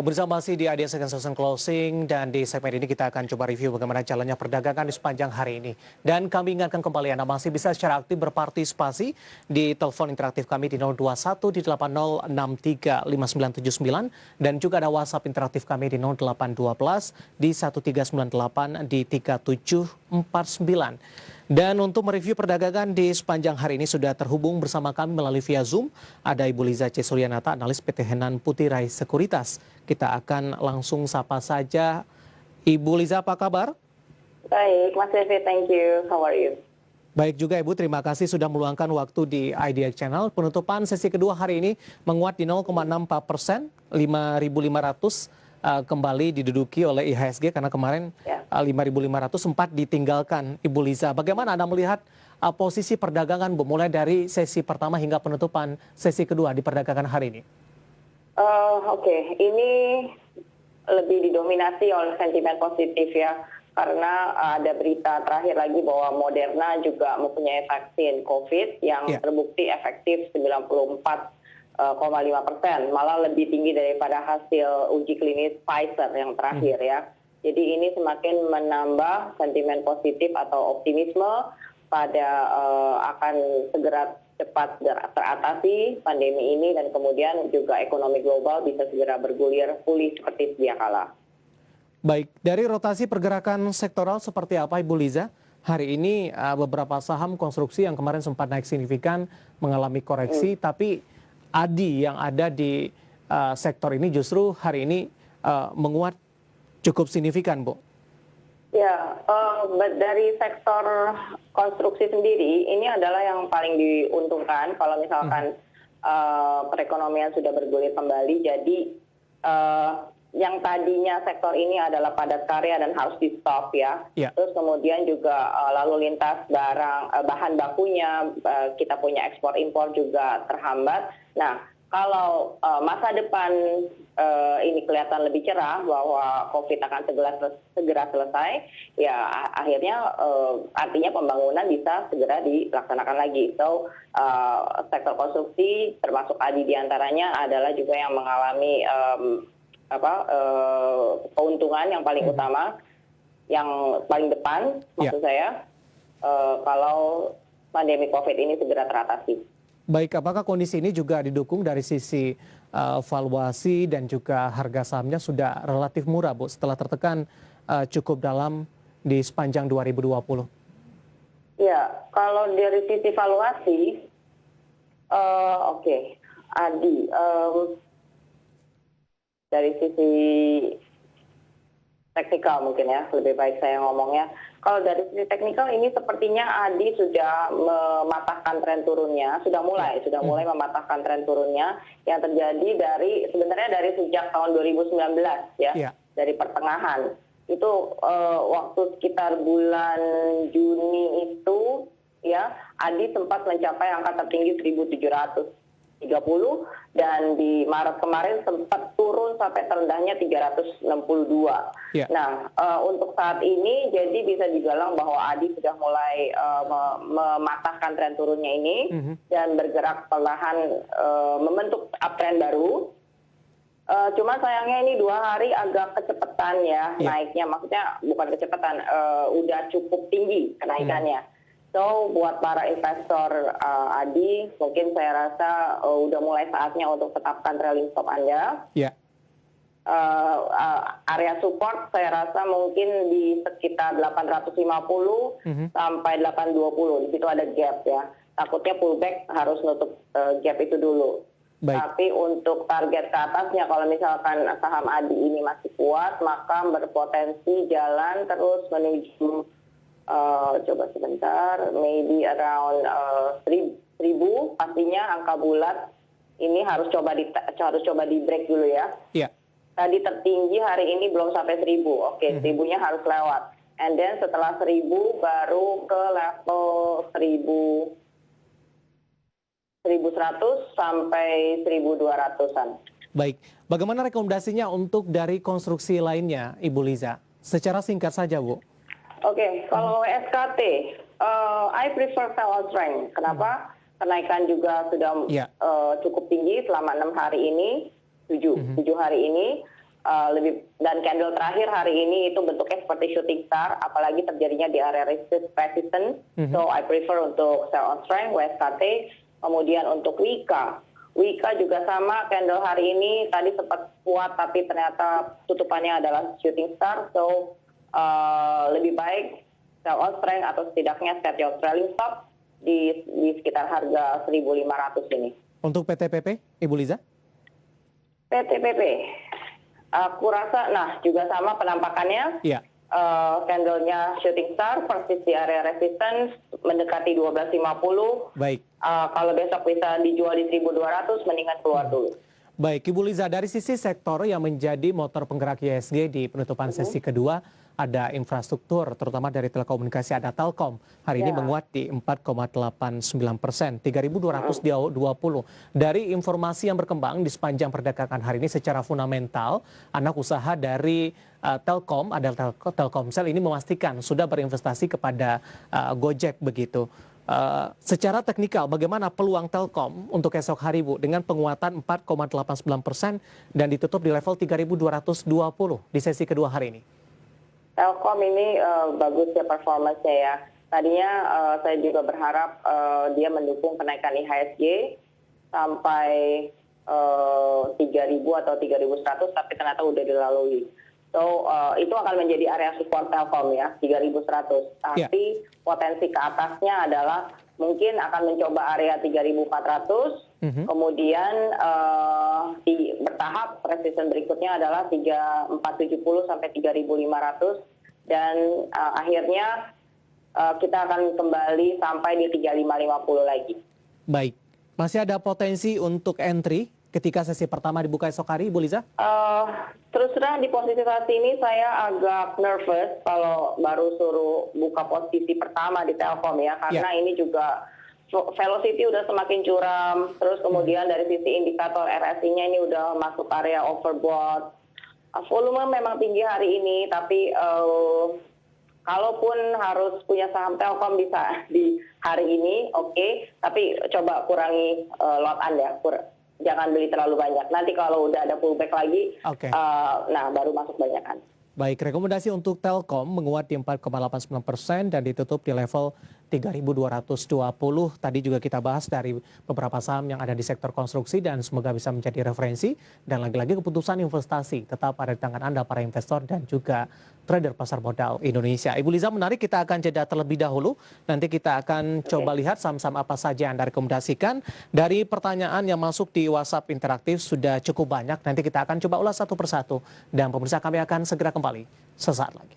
Pemirsa masih di Idea Second Session Closing dan di segmen ini kita akan coba review bagaimana jalannya perdagangan di sepanjang hari ini. Dan kami ingatkan kembali Anda masih bisa secara aktif berpartisipasi di telepon interaktif kami di 021 di 80635979 dan juga ada WhatsApp interaktif kami di 0812 di 1398 di 3749. Dan untuk mereview perdagangan di sepanjang hari ini sudah terhubung bersama kami melalui via Zoom. Ada Ibu Liza C. Suryanata, analis PT Henan Putirai Sekuritas. Kita akan langsung sapa saja. Ibu Liza, apa kabar? Baik, Mas Devi, thank you. How are you? Baik juga Ibu, terima kasih sudah meluangkan waktu di Idea Channel. Penutupan sesi kedua hari ini menguat di 0,64%, 5.500 kembali diduduki oleh IHSG karena kemarin 5.500 sempat ditinggalkan Ibu Liza. Bagaimana Anda melihat posisi perdagangan Bu, mulai dari sesi pertama hingga penutupan sesi kedua di perdagangan hari ini? Oke, ini lebih didominasi oleh sentimen positif ya. Karena ada berita terakhir lagi bahwa Moderna juga mempunyai vaksin COVID yang terbukti efektif 94,5%, malah lebih tinggi daripada hasil uji klinis Pfizer yang terakhir ya. Jadi ini semakin menambah sentimen positif atau optimisme pada akan segera cepat teratasi pandemi ini dan kemudian juga ekonomi global bisa segera bergulir pulih seperti sedia kala. Baik, dari rotasi pergerakan sektoral seperti apa Ibu Liza? Hari ini beberapa saham konstruksi yang kemarin sempat naik signifikan mengalami koreksi, tapi ADI yang ada di sektor ini justru hari ini menguat cukup signifikan, Bu. Ya, dari sektor konstruksi sendiri, ini adalah yang paling diuntungkan kalau misalkan perekonomian sudah bergulir kembali. Jadi yang tadinya sektor ini adalah padat karya dan harus di stop ya. Terus kemudian juga lalu lintas bahan bakunya, kita punya ekspor impor juga terhambat. Nah, kalau masa depan ini kelihatan lebih cerah bahwa COVID akan segera selesai, ya akhirnya artinya pembangunan bisa segera dilaksanakan lagi. So sektor konstruksi termasuk ADI diantaranya adalah juga yang mengalami keuntungan yang paling utama, yang paling depan maksud saya, kalau pandemi COVID ini segera teratasi. Baik, apakah kondisi ini juga didukung dari sisi valuasi dan juga harga sahamnya sudah relatif murah, Bu, setelah tertekan cukup dalam di sepanjang 2020? Ya, kalau dari sisi valuasi, ADI, dari sisi teknikal mungkin ya, lebih baik saya ngomongnya. Kalau dari sisi teknikal ini sepertinya ADI sudah mematahkan tren turunnya, sudah mulai mematahkan tren turunnya yang terjadi sebenarnya dari sejak tahun 2019 ya, dari pertengahan. Itu waktu sekitar bulan Juni itu ya, ADI sempat mencapai angka tertinggi 1.730 dan di Maret kemarin sempat turun sampai terendahnya 362. Nah, untuk saat ini jadi bisa digalang bahwa ADI sudah mulai mematahkan tren turunnya ini dan bergerak perlahan membentuk uptrend baru. Cuma sayangnya ini 2 hari agak kecepatan ya naiknya, maksudnya bukan kecepatan, udah cukup tinggi kenaikannya. So, buat para investor ADI, mungkin saya rasa udah mulai saatnya untuk tetapkan trailing stop Anda. Area support saya rasa mungkin di sekitar 850 sampai 820. Di situ ada gap ya. Takutnya pullback harus nutup gap itu dulu. Tapi untuk target ke atasnya, kalau misalkan saham ADI ini masih kuat, maka berpotensi jalan terus menuju coba sebentar, maybe around 1.000 pastinya angka bulat ini harus coba di break dulu ya. Tadi tertinggi hari ini belum sampai 1.000, oke, 1.000-nya harus lewat. And then setelah 1.000 baru ke level 1.100 sampai 1.200-an. Baik, bagaimana rekomendasinya untuk dari konstruksi lainnya, Ibu Liza? Secara singkat saja, Bu. Oke, kalau SKT, I prefer sell on strength. Kenapa? Kenaikan juga sudah cukup tinggi selama 6 hari ini, 7 hari ini. dan candle terakhir hari ini itu bentuknya seperti shooting star, apalagi terjadinya di area resistance. So I prefer untuk sell on strength, WSKT. Kemudian untuk Wika juga sama, candle hari ini tadi sempat kuat tapi ternyata tutupannya adalah shooting star. So lebih baik sell on strength atau setidaknya set your trailing stop di sekitar harga 1.500 ini. Untuk PTPP, Ibu Liza? PTPP, aku rasa, juga sama penampakannya. Iya. Candlenya shooting star, persis di area resistance, mendekati 12.50. Baik. Kalau besok bisa dijual di 1.200, mendingan keluar dulu. Baik, Ibu Liza, dari sisi sektor yang menjadi motor penggerak IHSG di penutupan sesi kedua, ada infrastruktur, terutama dari telekomunikasi, ada Telkom. Hari ini menguat di 4,89%, 3.220. Dari informasi yang berkembang di sepanjang perdagangan hari ini secara fundamental, anak usaha dari Telkom, ada Telkomsel ini memastikan sudah berinvestasi kepada Gojek begitu. Secara teknikal, bagaimana peluang Telkom untuk esok hari, Bu, dengan penguatan 4,89% dan ditutup di level 3.220 di sesi kedua hari ini? Telkom ini bagus ya performance-nya ya. Tadinya saya juga berharap dia mendukung kenaikan IHSG sampai 3.000 atau 3.100, tapi ternyata udah dilalui. So itu akan menjadi area support Telkom ya, 3.100. Tapi potensi ke atasnya adalah mungkin akan mencoba area 3.400. Kemudian bertahap resistance berikutnya adalah 3.470 sampai 3.500. Dan akhirnya kita akan kembali sampai di 3.550 lagi. Baik, masih ada potensi untuk entry ketika sesi pertama dibuka esok hari, Ibu Liza? Terus terang di posisi saat ini saya agak nervous kalau baru suruh buka posisi pertama di Telkom ya, karena ini juga velocity udah semakin curam, terus kemudian dari sisi indikator RSI-nya ini udah masuk area overbought. Volume memang tinggi hari ini, tapi kalaupun harus punya saham Telkom bisa di hari ini, oke. Tapi coba kurangi lot Anda, jangan beli terlalu banyak. Nanti kalau udah ada pullback lagi, baru masuk banyakan. Baik, rekomendasi untuk Telkom menguat di 4,89% dan ditutup di level 3.220. Tadi juga kita bahas dari beberapa saham yang ada di sektor konstruksi dan semoga bisa menjadi referensi. Dan lagi-lagi keputusan investasi tetap ada di tangan Anda para investor dan juga trader pasar modal Indonesia. Ibu Liza, menarik, kita akan jeda terlebih dahulu. Nanti kita akan coba lihat saham-saham apa saja yang Anda rekomendasikan. Dari pertanyaan yang masuk di WhatsApp interaktif sudah cukup banyak. Nanti kita akan coba ulas satu persatu. Dan pemirsa, kami akan segera kembali sesaat lagi.